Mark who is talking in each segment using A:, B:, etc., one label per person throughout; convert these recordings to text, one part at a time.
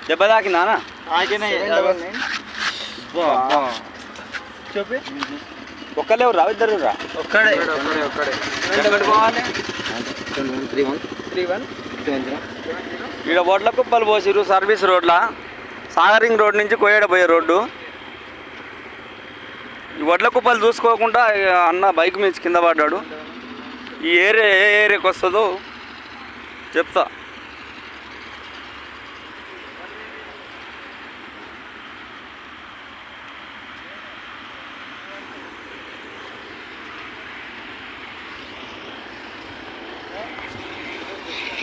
A: దెబ్బ తాకిందా
B: చెప్పి
A: ఒక్కలే రా ఇద్దరు రా
B: ఒక్కడే
A: ఈడ వడ్ల కుప్పలు పోసిరు సర్వీస్ రోడ్ల సాగరింగ్ రోడ్ నుంచి కోయేడ పోయే రోడ్డు. ఈ వడ్ల కుప్పలు చూసుకోకుండా అన్న బైక్ మీద కింద పడ్డాడు. ఈ ఏరియా ఏ ఏరియాకి వస్తుందో చెప్తా.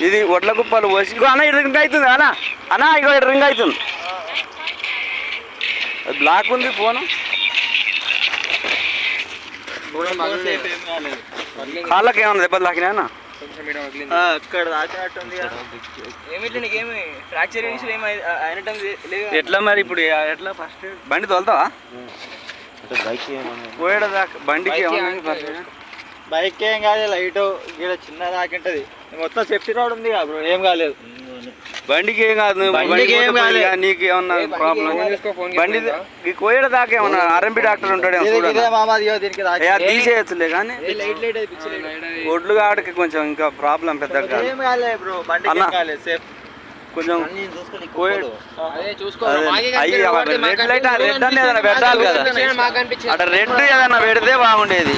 A: ఇది వడ్ల కుప్పలు పోసి ఇగో అన్న ఇటు రింగ్ అవుతుంది అన్న అన్న ఇగో ఇటు రింగ్ అవుతుంది. బ్లాక్ ఉంది ఫోను. కాళ్ళకి ఏమన్నా దెబ్బలు తాకినా అన్న? ఎట్లా మరి ఇప్పుడు ఎట్లా ఫస్ట్ బండి తోలుతావా? పోయేదాకా బండికి
B: బైక్ ఏం కాదు, లైట్ ఇక్కడ చిన్న దాకింటది, మొత్తం సేఫ్టీ రోడ్ ఉంది బ్రో, ఏం కాలేదు.
A: బండికి ఏం కాదు, నీకు ఏమన్నా ప్రాబ్లం? బండి కోయడ దాకా ఏమన్నా ఆర్ఎంపీ డాక్టర్ ఉంటాడు తీసేయచ్చులే కానీ ఒడ్లు కాడికి కొంచెం ఇంకా ప్రాబ్లం పెద్దగా కొంచెం రెడ్ లైట్ రెడ్ అని ఏదైనా పెట్టాలి కదా, అక్కడ రెడ్ ఏదైనా పెడితే బాగుండేది.